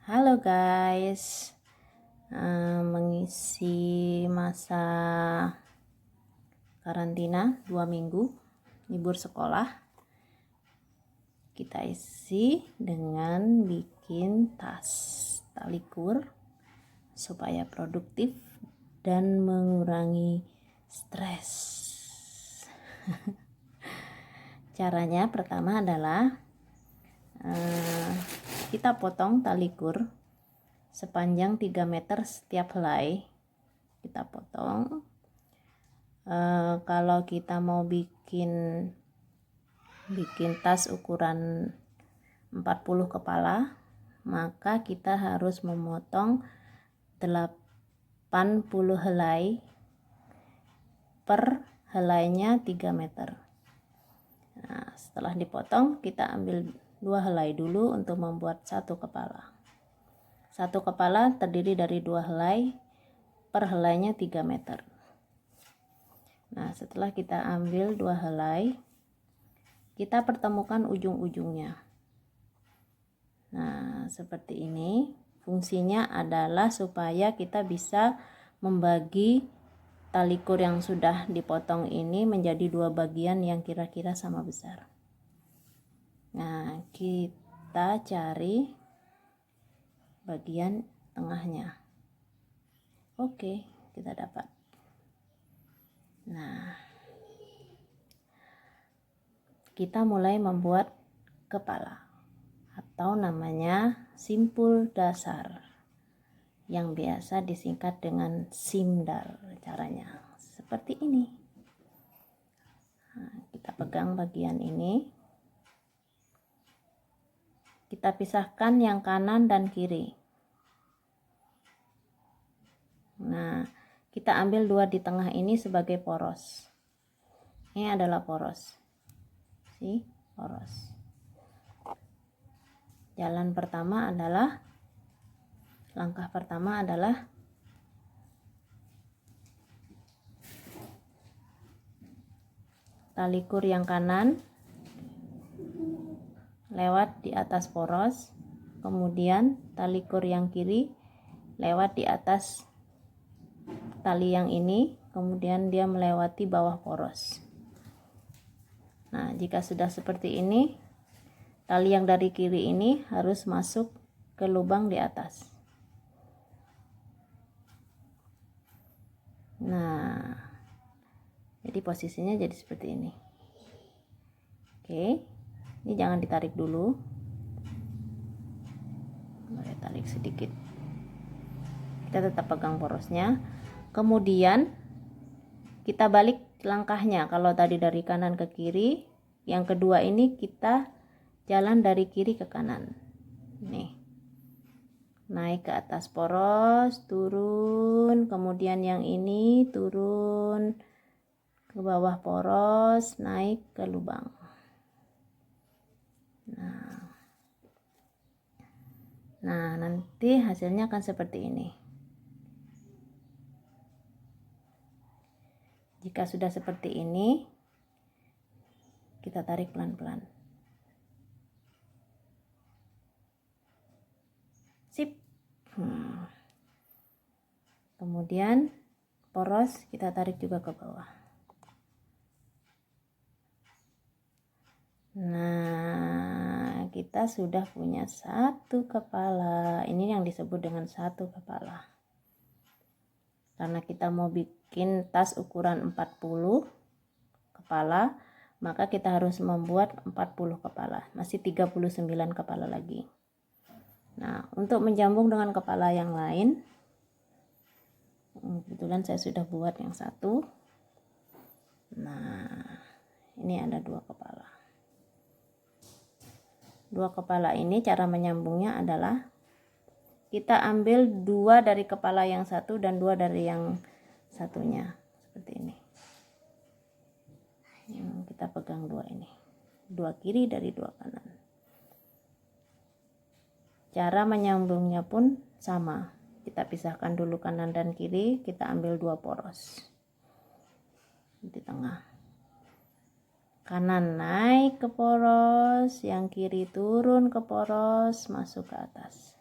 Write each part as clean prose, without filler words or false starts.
Halo guys, mengisi masa karantina 2 minggu libur sekolah, kita isi dengan bikin tas tali kur supaya produktif dan mengurangi stres. Caranya pertama adalah kita potong tali kur sepanjang 3 meter setiap helai. Kita potong. Kalau kita mau bikin tas ukuran 40 kepala, maka kita harus memotong 80 helai, per helainya 3 meter. Nah, setelah dipotong, kita ambil 2 helai dulu untuk membuat satu kepala. Satu kepala terdiri dari 2 helai, per helainya 3 meter. Nah, setelah kita ambil 2 helai, kita pertemukan ujung-ujungnya. Nah, seperti ini. Fungsinya adalah supaya kita bisa membagi tali kur yang sudah dipotong ini menjadi 2 bagian yang kira-kira sama besar. Nah, kita cari bagian tengahnya. Oke, kita dapat. Nah, kita mulai membuat kepala atau namanya simpul dasar yang biasa disingkat dengan simdal. Caranya seperti ini. Nah, kita pegang bagian ini, kita pisahkan yang kanan dan kiri. Nah, kita ambil 2 di tengah ini sebagai poros. Ini adalah poros. Poros. Langkah pertama adalah tali kur yang kanan lewat di atas poros, kemudian tali kur yang kiri lewat di atas tali yang ini, kemudian dia melewati bawah poros. Nah, jika sudah seperti ini, tali yang dari kiri ini harus masuk ke lubang di atas. Nah, jadi posisinya jadi seperti ini. Oke, ini jangan ditarik dulu, boleh tarik sedikit. Kita tetap pegang porosnya. Kemudian kita balik langkahnya. Kalau tadi dari kanan ke kiri, yang kedua ini kita jalan dari kiri ke kanan. Nih, naik ke atas poros, turun, kemudian yang ini turun ke bawah poros, naik ke lubang. Nah, nanti hasilnya akan seperti ini. Jika sudah seperti ini, kita tarik pelan-pelan. Sip. Kemudian poros kita tarik juga ke bawah. Nah, kita sudah punya satu kepala. Ini yang disebut dengan satu kepala. Karena kita mau bikin tas ukuran 40 kepala, maka kita harus membuat 40 kepala. Masih 39 kepala lagi. Nah, untuk menjambung dengan kepala yang lain, kebetulan saya sudah buat yang satu. Nah, ini ada 2 kepala. 2 kepala ini cara menyambungnya adalah kita ambil 2 dari kepala yang satu dan 2 dari yang satunya. Seperti ini. Kita pegang 2 ini. 2 kiri dari 2 kanan. Cara menyambungnya pun sama. Kita pisahkan dulu kanan dan kiri, kita ambil 2 poros di tengah. Kanan naik ke poros, yang kiri turun ke poros, masuk ke atas.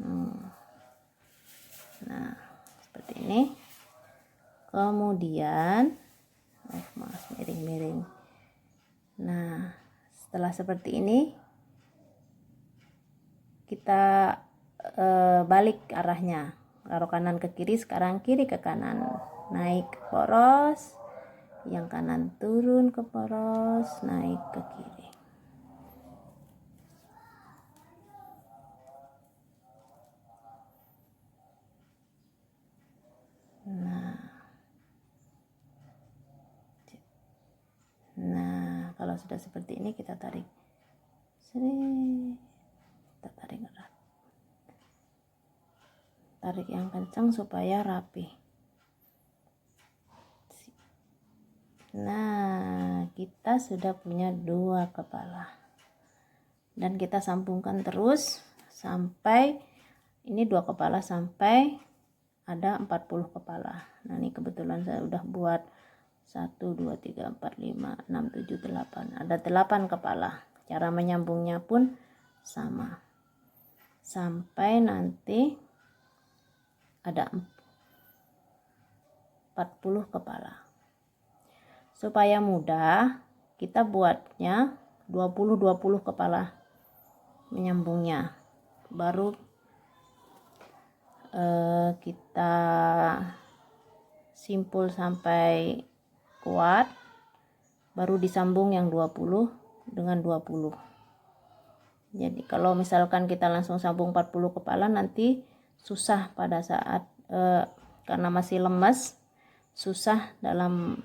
Nah, seperti ini. Kemudian maaf, miring-miring. Nah, setelah seperti ini kita balik arahnya, taruh kanan ke kiri, sekarang kiri ke kanan, naik ke poros, yang kanan turun ke poros, naik ke kiri. Nah, kalau sudah seperti ini kita tarik, kita tarik erat, tarik yang kencang supaya rapi. Nah, kita sudah punya 2 kepala, dan kita sambungkan terus sampai ini 2 kepala sampai ada 40 kepala. Nah, ini kebetulan saya udah buat 1 2 3 4 5 6 7 8, ada 8 kepala. Cara menyambungnya pun sama sampai nanti ada 40 kepala. Supaya mudah, kita buatnya 20 kepala menyambungnya, baru kita simpul sampai kuat, baru disambung yang 20 dengan 20. Jadi kalau misalkan kita langsung sambung 40 kepala nanti susah pada saat karena masih lemas, susah dalam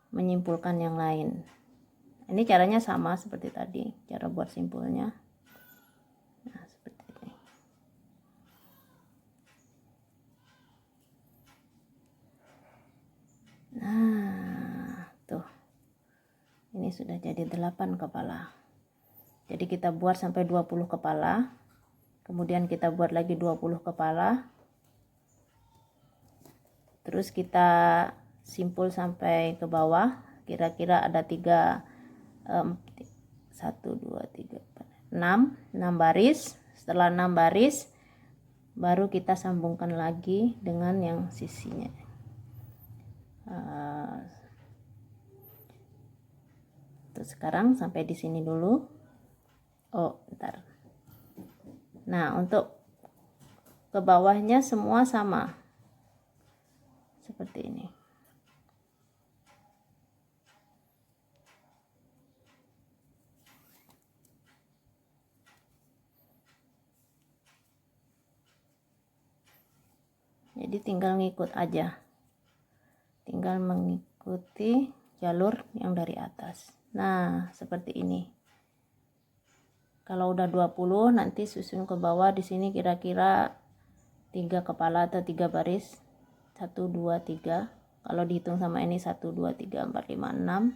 menyimpulkan yang lain. Ini caranya sama seperti tadi, cara buat simpulnya. Nah, seperti ini. Nah, tuh. Ini sudah jadi 8 kepala. Jadi kita buat sampai 20 kepala. Kemudian kita buat lagi 20 kepala. Terus kita simpul sampai ke bawah, kira-kira ada 3 1 2 3 4 6 baris. Setelah 6 baris baru kita sambungkan lagi dengan yang sisinya. Terus sekarang sampai di sini dulu. Bentar. Nah, untuk ke bawahnya semua sama seperti ini. Jadi tinggal ngikut aja, tinggal mengikuti jalur yang dari atas. Nah, seperti ini. Kalau udah 20 nanti susun ke bawah, di sini kira-kira 3 kepala atau 3 baris. 1 2 3. Kalau dihitung sama ini 1 2 3 4 5 6.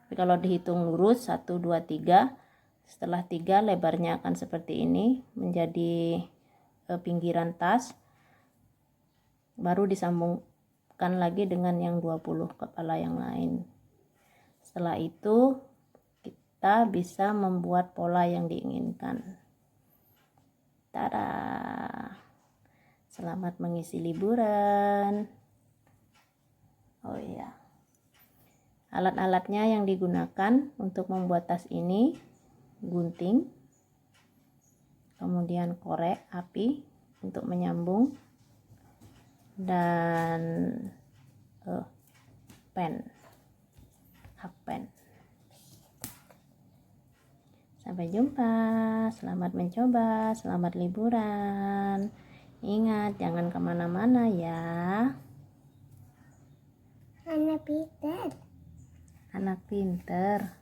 Tapi kalau dihitung lurus 1 2 3. Setelah 3 lebarnya akan seperti ini, menjadi pinggiran tas. Baru disambungkan lagi dengan yang 20 kepala yang lain. Setelah itu kita bisa membuat pola yang diinginkan. Tada! Selamat mengisi liburan. Oh iya, alat-alatnya yang digunakan untuk membuat tas ini: gunting, kemudian korek api untuk menyambung, dan pen, hakpen. Sampai jumpa, selamat mencoba, selamat liburan. Ingat, jangan kemana-mana ya. Anak pintar. Anak pinter.